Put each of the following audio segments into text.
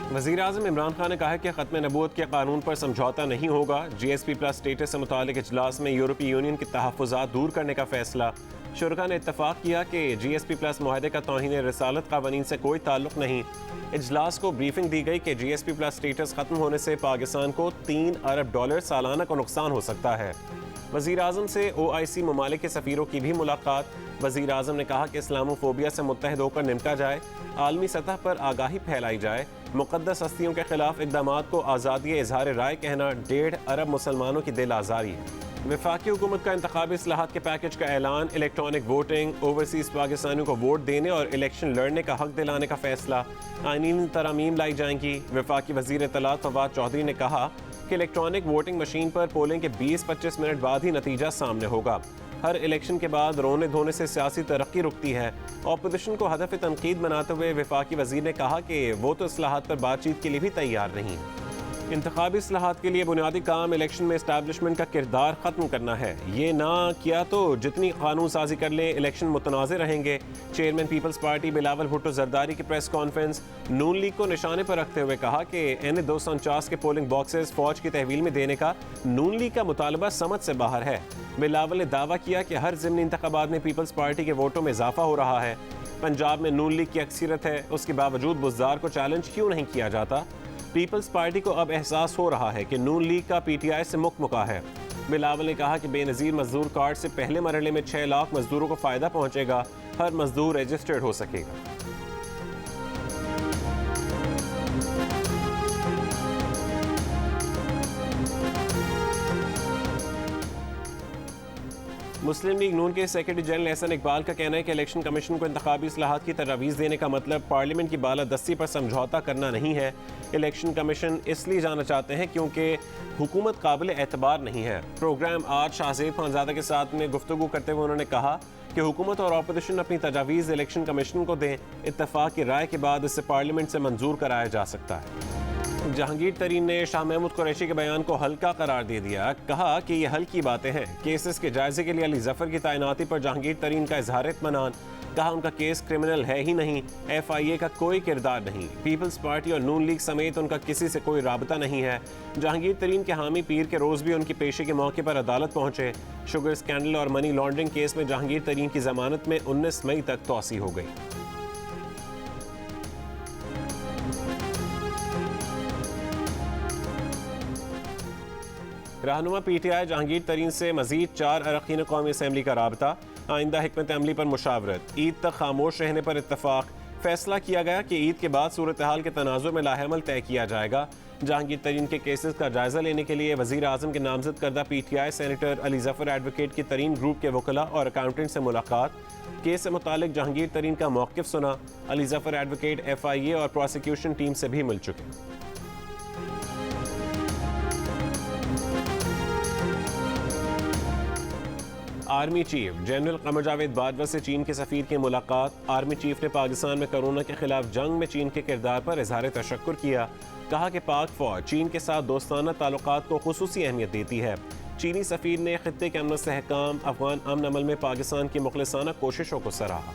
वज़ीर आज़म इमरान खान ने कहा है कि ख़त्म नबूवत के कानून पर समझौता नहीं होगा। GSP प्लस स्टेटस से मुतालिक इजलास में यूरोपीय यूनियन के तहफ़्फ़ुज़ात दूर करने का फैसला। शुरा ने इत्तफ़ाक़ किया कि GSP प्लस मुआहदे का तौहीन रिसालत क़वानीन से कोई ताल्लुक़ नहीं। इजलास को ब्रीफिंग दी गई कि GSP प्लस स्टेटस ख़त्म होने से पाकिस्तान को $3 अरब सालाना का नुकसान हो सकता है। वज़ीर आज़म से OIC ममालिक के सफ़ीरों की भी मुलाकात। वज़ीर आज़म ने कहा कि इस्लामोफोबिया से मुत्तहिद होकर निपटा जाए, आलमी सतह पर आगाही फैलाई जाए, मुक़द्दस हस्तियों के खिलाफ इक़दामात को आज़ादी इज़हार राय कहना 1.5 अरब मुसलमानों की दिल आज़ारी है। वफाकी हुकूमत का इंतखाबी इस्लाहात के पैकेज का ऐलान, इलेक्ट्रॉनिक वोटिंग, ओवरसीज़ पाकिस्तानियों को वोट देने और इलेक्शन लड़ने का हक दिलाने का फैसला, आईनी तरामीम लाई जाएंगी। वफाकी वज़ीर इत्तलात फवाद चौधरी ने कहा कि इलेक्ट्रॉनिक वोटिंग मशीन पर पोलिंग के 20-25 मिनट बाद ही नतीजा सामने होगा। हर इलेक्शन के बाद रोने धोने से सियासी तरक्की रुकती है। ऑपोजिशन को हदफ तनकीद बनाते हुए वफाकी वज़ीर ने कहा कि वो तो इस्लाहात पर बातचीत के लिए भी तैयार नहीं। इंतखाबी इस्लाहात के लिए बुनियादी काम इलेक्शन में इस्टेब्लिशमेंट का किरदार ख़त्म करना है। ये ना किया तो जितनी कानून साजी कर लें इलेक्शन मुतनाज़ रहेंगे। Chairman people's party Bilawal Bhutto Zardari की प्रेस कॉन्फ्रेंस। नून लीग को निशाने पर रखते हुए कहा कि NA 249 के पोलिंग बॉक्सेस फौज की तहवील में देने का नून लीग का मुतालबा समझ से बाहर है। बिलावल ने दावा किया कि हर ज़िमनी इंतखाबात में पीपल्स पार्टी के वोटों में इजाफा हो रहा है। पंजाब में नून लीग की अक्सरियत है, उसके बावजूद बुज़दार को चैलेंज क्यों नहीं किया जाता। पीपल्स पार्टी को अब एहसास हो रहा है कि नून लीग का PTI से मुकमुका है। बिलावल ने कहा कि बेनज़ीर मजदूर कार्ड से पहले मरहले में 6 लाख मजदूरों को फ़ायदा पहुंचेगा, हर मजदूर रजिस्टर्ड हो सकेगा। मुस्लिम लीग नून के सेक्रेटरी जनरल एहसन इकबाल का कहना है कि इलेक्शन कमीशन को इंतखाबी इस्लाहात की तजवीज़ देने का मतलब पार्लियामेंट की बालादस्ती पर समझौता करना नहीं है। इलेक्शन कमीशन इसलिए जाना चाहते हैं क्योंकि हुकूमत काबिल एतबार नहीं है। प्रोग्राम आज शाहज़ेब खानज़ादा के साथ में गुफ्तगू करते हुए उन्होंने कहा कि हुकूमत और अपोजिशन अपनी तजवीज़ इलेक्शन कमीशन को दें। इत्तफाक़ की राय के बाद इसे पार्लियामेंट से मंजूर कराया जा सकता है। जहांगीर तरीन ने शाह महमूद कुरैशी के बयान को हल्का करार दे दिया। कहा कि ये हल्की बातें हैं। केसेस के जायजे के लिए अली जफर की तैनाती पर जहांगीर तरीन का इजहार इत्मीनान। कहा उनका केस क्रिमिनल है ही नहीं, FIA का कोई किरदार नहीं, पीपल्स पार्टी और नून लीग समेत उनका किसी से कोई राबता नहीं है। जहांगीर तरीन के हामी पीर के रोज़ भी उनकी पेशी के मौके पर अदालत पहुंचे। शुगर स्कैंडल और मनी लॉन्ड्रिंग केस में जहांगीर तरीन की जमानत में 19 मई तक तौसी हो गई। रहनुमा PTI जहांगीर तरीन से मजीद 4 अरकान कौमी असम्बली का राबता। आइंदा हिकमत अमली पर मुशावरत। ईद तक खामोश रहने पर इत्तफाक। फैसला किया गया कि ईद के बाद सूरत हाल के तनाजुर में लाहेमल तय किया जाएगा। जहांगीर तरीन के केसेस का जायजा लेने के लिए वज़ीर आज़म के नामजद करदा PTI senator Ali Zafar advocate की तरीन ग्रुप के वकला और अकाउंटेंट से मुलाकात। केस से मुतालिक जहांगीर तरीन का मौक़िफ़ सुना। अली जफर एडवोकेट FIA और प्रोसिक्यूशन टीम से भी मिल चुके। Army chief general Qamar Javed Bajwa से चीन के सफ़ीर की मुलाकात। आर्मी चीफ ने पाकिस्तान में कोरोना के खिलाफ जंग में चीन के किरदार पर इजहार तशक्कुर किया। कहा कि पाक फ़ौज चीन के साथ दोस्ताना ताल्लुकात को खुसूसी अहमियत देती है। चीनी सफ़ीर ने खित्ते के अमन इस्तेहकाम, अफगान अमन अमल में पाकिस्तान की मुखलिसाना कोशिशों को सराहा।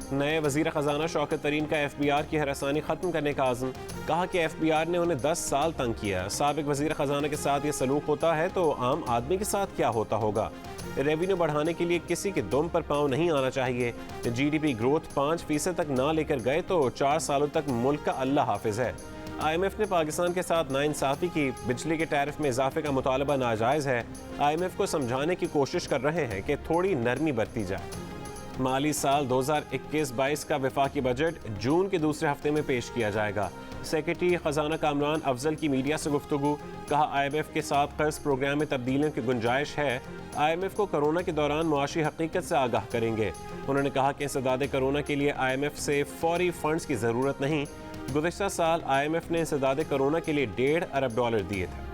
नए वज़ीर ख़जाना शौकत तरीन का FBR की हरासानी ख़त्म करने का आज़म। कहा कि FBR ने उन्हें 10 साल तंग किया। साबिक वज़ीर ख़जाना के साथ ये सलूक होता है तो आम आदमी के साथ क्या होता होगा। रेवेन्यू बढ़ाने के लिए किसी के दुम पर पाँव नहीं आना चाहिए। GDP ग्रोथ 5% तक ना लेकर गए तो 4 सालों तक मुल्क का अल्लाह हाफिज है। IMF ने पाकिस्तान के साथ नाइंसाफ़ी की। बिजली के टैरिफ में इजाफे का मुतालबा नाजायज़ है। IMF को समझाने की कोशिश कर रहे हैं कि थोड़ी नरमी बरती जाए। माली साल 2021-22 का वफाकी बजट जून के दूसरे हफ्ते में पेश किया जाएगा। सेक्रेटरी ख़जाना कामरान अफजल की मीडिया से गुफ्तगू। कहा IMF के साथ कर्ज प्रोग्राम में तब्दीलियों की गुंजाइश है। IMF को कोरोना के दौरान मुआशी हकीकत से आगाह करेंगे। उन्होंने कहा कि इंसदाद कोरोना के लिए IMF से फौरी फंड्स की ज़रूरत नहीं। गुज़िश्ता साल IMF ने इंसदाद कोरोना के लिए $1.5 अरब दिए थे।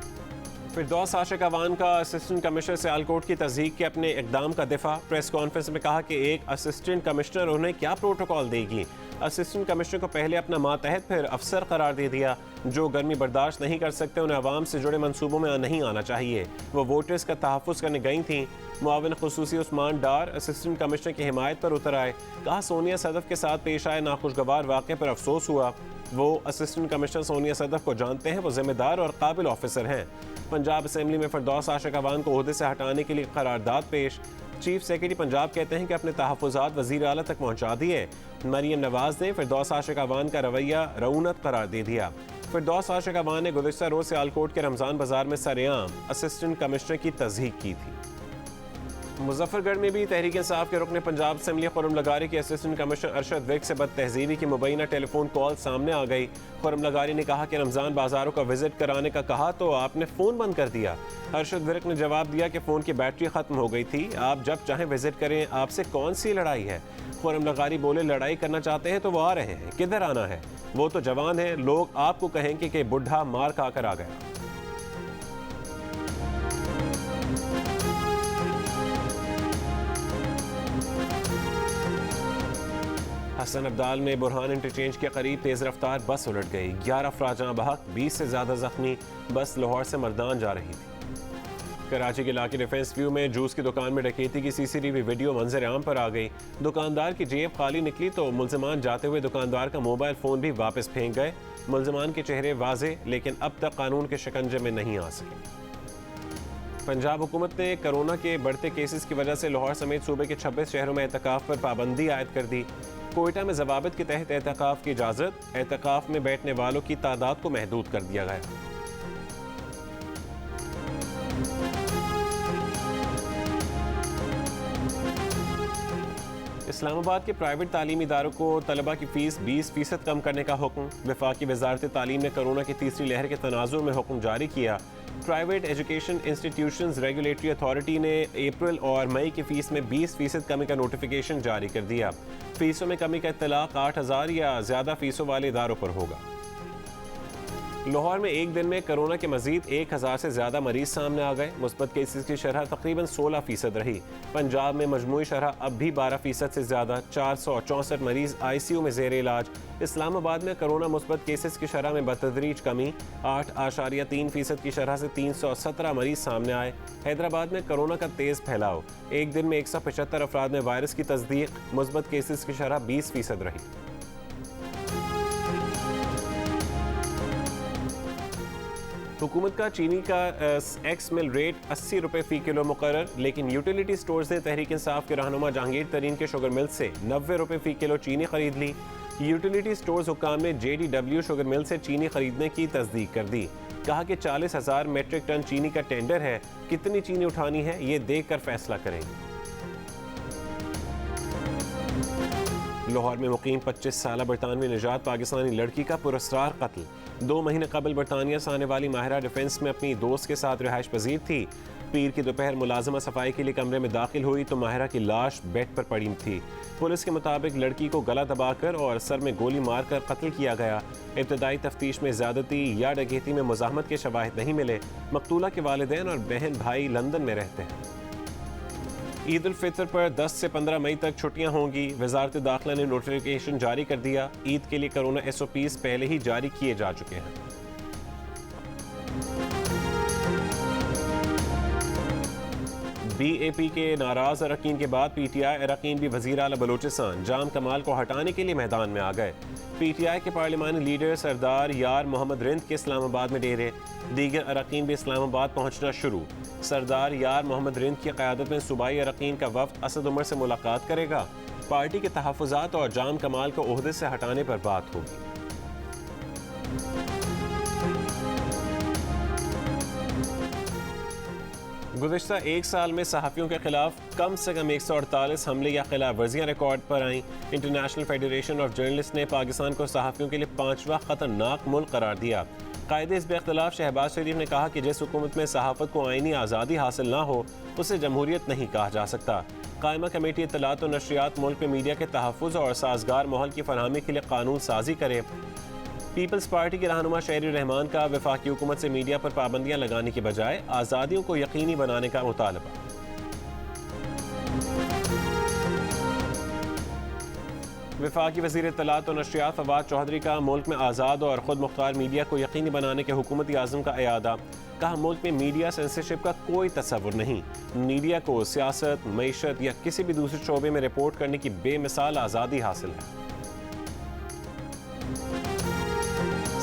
फिरदौस आशिक अवान का असिस्टेंट कमिश्नर सियालकोट की तस्दीक के अपने इकदाम का दिफा। प्रेस कॉन्फ्रेंस में कहा कि एक असिस्टेंट कमिश्नर उन्हें क्या प्रोटोकॉल देगी। असिस्टेंट कमिश्नर को पहले अपना मातहत फिर अफसर करार दे दिया। जो गर्मी बर्दाश्त नहीं कर सकते उन्हें आवाम से जुड़े मनसूबों में नहीं आना चाहिए। वो वोटर्स का तहफ़्फ़ुज़ करने गई थी। मुआविन खुसूसी उस्मान डार असिस्टेंट कमिश्नर की हिमायत पर उतर आए। कहा सोनिया सदफ के साथ पेश आए नाखुशगवार वाक़े पर अफसोस हुआ। वो असिस्टेंट कमिश्नर सोनिया सदफ को जानते हैं। वो जिम्मेदार और काबिल ऑफिसर हैं। पंजाब असम्बली में फिरदौस आशिक अवान को ओहदे से हटाने के लिए करारदाद पेश। चीफ सेक्रेटरी पंजाब कहते हैं कि अपने तहफ़्फ़ुज़ात वज़ीर आला तक पहुँचा दिए। मरीम नवाज ने फिरदौस आशिक अवान का रवैया रऊनत करार दे दिया। फिरदौस आशिक अवान ने गुज़िश्ता रोज़ सियालकोट के रमज़ान बाजार में सरेआम असिस्टेंट कमिश्नर की तज़हीक की थी। मुजफ्फरगढ़ में भी तहरीक इंसाफ के रुकने पंजाब असम्बली खुर्रम लगारी के असिस्टेंट कमिश्नर अरशद विर्क से बदतहजीबी की मुबैना टेलीफोन कॉल सामने आ गई। खुर्रम लगारी ने कहा कि रमज़ान बाजारों का विजिट कराने का कहा तो आपने फ़ोन बंद कर दिया। अरशद विर्क ने जवाब दिया कि फ़ोन की बैटरी ख़त्म हो गई थी। आप जब चाहें विजिट करें, आपसे कौन सी लड़ाई है। खुर्रम लगारी बोले लड़ाई करना चाहते हैं तो वो आ रहे हैं, किधर आना है। वो तो जवान है, लोग आपको कहेंगे कि बुढ़ा मार खाकर आ गया। हसन अब्दाल में बुरहान इंटरचेंज के करीब तेज़ रफ्तार बस उलट गई। 11 अफराद जहाँ बहक, 20 से ज़्यादा जख्मी। बस लाहौर से मर्दान जा रही थी। कराची के इलाके डिफेंस व्यू में जूस की दुकान में डकैती की CCTV वीडियो मंजर आम पर आ गई। दुकानदार की जेब खाली निकली तो मुल्ज़िमान जाते हुए दुकानदार का मोबाइल फ़ोन भी वापस फेंक गए। मुल्ज़िमान के चेहरे वाजे, लेकिन अब तक कानून के शिकंजे में नहीं आ सके। पंजाब हुकूमत ने कोरोना के बढ़ते केसेस की वजह से लाहौर समेत सूबे के 26 शहरों में एहतिकाफ पर पाबंदी आयद कर दी। कोयटा में ज़वाबित के तहत एहतिकाफ की इजाज़त। एहतिकाफ में बैठने वालों की तादाद को महदूद कर दिया गया। इस्लामाबाद के प्राइवेट तालीमी इदारों को तलबा की फ़ीस 20% कम करने का हुक्म। वफाकी वजारत तालीम ने कोरोना की तीसरी लहर के तनाजुर में हुक्म जारी किया। Private education institutions regulatory authority ने अप्रैल और मई की फ़ीस में 20% कमी का नोटिफिकेशन जारी कर दिया। फ़ीसों में कमी का इत्तलाक 8,000 या ज़्यादा फ़ीसों वाले इदारों पर होगा। लाहौर में एक दिन में कोरोना के मजीद 1,000 से ज़्यादा मरीज सामने आ गए। मुस्बत केसेस की शरह तकरीबन 16% रही। पंजाब में मजमूई शरह अब भी 12% से ज़्यादा। 464 मरीज ICU में ज़ेर इलाज। इस्लामाबाद में कोरोना मुस्बत केसेस की शरह में बतदरीज कमी। 8.3% की शरह से 317 मरीज सामने आए। हैदराबाद में कोरोना का तेज़ फैलाव। एक दिन में 175 अफराद में वायरस की तस्दीक। मुस्बत केसेस की शरह 20% रही। हुकूमत का चीनी का एक्स मिल रेट 80 रुपये फ़ी किलो मुकर्रर, लेकिन यूटिलिटी स्टोर्स ने तहरीक इंसाफ के रहनुमा जहांगीर तरीन के शुगर मिल से 90 रुपये फ़ी किलो चीनी खरीद ली। यूटिलिटी स्टोर्स हुक्काम ने JDW शुगर मिल से चीनी खरीदने की तस्दीक कर दी। कहा कि 40,000 मेट्रिक टन चीनी का टेंडर है। कितनी चीनी उठानी है ये देख कर फैसला करेंगे। लाहौर में मुकीम 25 साल बरतानवी निजात पाकिस्तानी लड़की का पुरस्कार कत्ल। 2 महीने कबल बरतानिया से आने वाली माहिरा डिफेंस में अपनी दोस्त के साथ रिहाइश पजीर थी। पीर की दोपहर मुलाजमा सफाई के लिए कमरे में दाखिल हुई तो माहिरा की लाश बेड पर पड़ी थी। पुलिस के मुताबिक लड़की को गला दबाकर और सर में गोली मारकर कत्ल किया गया। इब्तदाई तफ्तीश में ज़्यादती या डकैती में मुज़ाहमत के शवाहिद नहीं मिले। मकतूला के वालिदैन और बहन भाई लंदन में रहते हैं। ईद उल फितर पर 10 से 15 मई तक छुट्टियां होंगी। वजारत दाखिला ने नोटिफिकेशन जारी कर दिया। ईद के लिए कोरोना SOPs पहले ही जारी किए जा चुके हैं। BAP के नाराज अरकान के बाद PTI अरकान भी वज़ीर आला बलोचिस्तान जाम कमाल को हटाने के लिए मैदान में आ गए। PTI के पार्लिमानी लीडर सरदार यार मोहम्मद रिंद के इस्लामाबाद में डेरे। दीगर अरकान भी इस्लामाबाद पहुंचना शुरू। सरदार यार मोहम्मद रिंद की क़यादत में सूबाई अरकान का वफ़द असद उमर से मुलाकात करेगा। पार्टी के तहफ़्फ़ुज़ात और जाम कमाल को ओहदे से हटाने पर बात होगी। गुज़िश्ता एक साल में सहाफ़ियों के खिलाफ कम से कम 148 हमले या खिलाफ वर्जियाँ रिकॉर्ड पर आईं। इंटरनेशनल फेडरेशन ऑफ जर्नलिस्ट ने पाकिस्तान को सहाफ़ियों के लिए 5वां ख़तरनाक मुल्क करार दिया। कायदे इस इख्तिलाफ शहबाज शरीफ ने कहा कि जिस हुकूमत में सहाफ़त को आईनी आज़ादी हासिल ना हो उसे जमहूरियत नहीं कहा जा सकता। कायमा कमेटी इत्तलात और नशरियात मुल्क में मीडिया के तहफ़्फ़ुज़ और साजगार माहौल की फरहमी के लिए कानून साजी करे। पीपल्स पार्टी के रहनुमा शहरी रहमान का वफाकी हुकूमत से मीडिया पर पाबंदियां लगाने के बजाय आज़ादियों को यकीनी बनाने का मुतालबा। वफाकी वज़ीर इत्तलात और नशरियात फवाद चौधरी का मुल्क में आज़ाद और ख़ुद मुख्तार मीडिया को यकीनी बनाने के हुकूमती आज़म का अयादा। कहा, मुल्क में मीडिया सेंसरशिप का कोई तस्वुर नहीं। मीडिया को सियासत, मईशत या किसी भी दूसरे शोबे में रिपोर्ट करने की बेमिसाल आज़ादी हासिल है।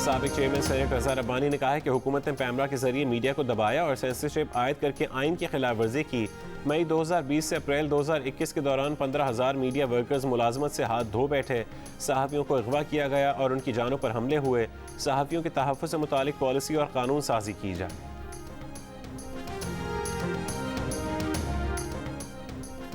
साबिक चेयरमैन सेनेट रज़ा रब्बानी ने कहा है कि हुकूमत ने पैमरा के जरिए मीडिया को दबाया और सेंसरशिप आयद करके आइन की खिलाफ वर्जी की। मई 2020 से अप्रैल 2021 के दौरान 15,000 मीडिया वर्कर्स मुलाजमत से हाथ धो बैठे। सहाफ़ियों को अगवा किया गया और उनकी जानों पर हमले हुए। सहाफ़ियों के तहफ़्फ़ुज़ से मुतालिक पॉलिसी और कानून साजी की जाए।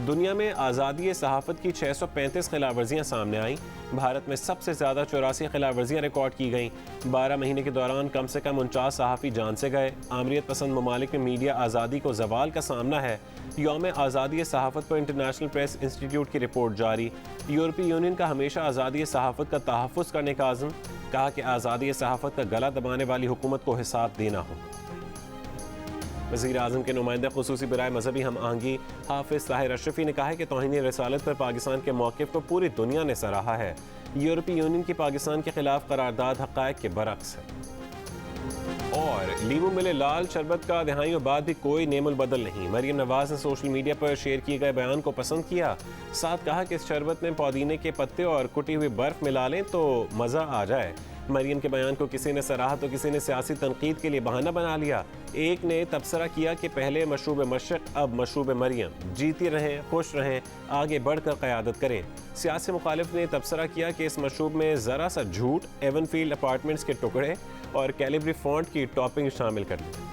दुनिया में आज़ादी सहाफ़त की 635 खिलाफवर्जियाँ सामने आईं। भारत में सबसे ज़्यादा 84 खिलाफवर्जियाँ रिकॉर्ड की गईं। 12 महीने के दौरान कम से कम 49 सहाफ़ी जान से गए। आमरीत पसंद ममालिक में मीडिया आज़ादी को ज़वाल का सामना है। यौम आज़ादी सहाफ़त पर इंटरनेशनल प्रेस इंस्टीट्यूट की रिपोर्ट जारी। यूरोपीय यूनियन का हमेशा आज़ादी सहाफ़त का तहफ़्फ़ुज़ करने का आज़म। कहा कि आज़ादी सहाफ़त का गला दबाने वाली हुकूमत को हिसाब देना हो। वज़ीर आज़म के नुमाइंदा ख़ुसूसी बराए मजहबी हम आहंगी हाफिज़ ताहिर अशरफी ने कहा है कि तौहीन रसालत पर पाकिस्तान के मौक़िफ़ को पूरी दुनिया ने सराहा है। यूरोपीय यूनियन की पाकिस्तान के खिलाफ करारदाद हक़ाइक़ के बरक्स है। और लीमू मिले लाल शरबत का दहाइयों बाद भी कोई नेमुल बदल नहीं। मरीम नवाज ने सोशल मीडिया पर शेयर किए गए बयान को पसंद किया। साथ कहा कि इस शरबत में पुदीने के पत्ते और कुटी हुई बर्फ़ मिला लें तो मज़ा आ जाए। मरीम के बयान को किसी ने सराहा तो किसी ने सियासी तनकीद के लिए बहाना बना लिया। एक ने तबसरा किया कि पहले मशरूब मशरक़ अब मशरूब मरियम। जीती रहें, खुश रहें, आगे बढ़कर क़यादत करें। सियासी मुखालिफ ने तबसरा किया कि इस मशरूब में ज़रा सा झूठ, एवनफील्ड अपार्टमेंट्स के टुकड़े और कैलिब्री फॉन्ट की टॉपिंग शामिल कर ली।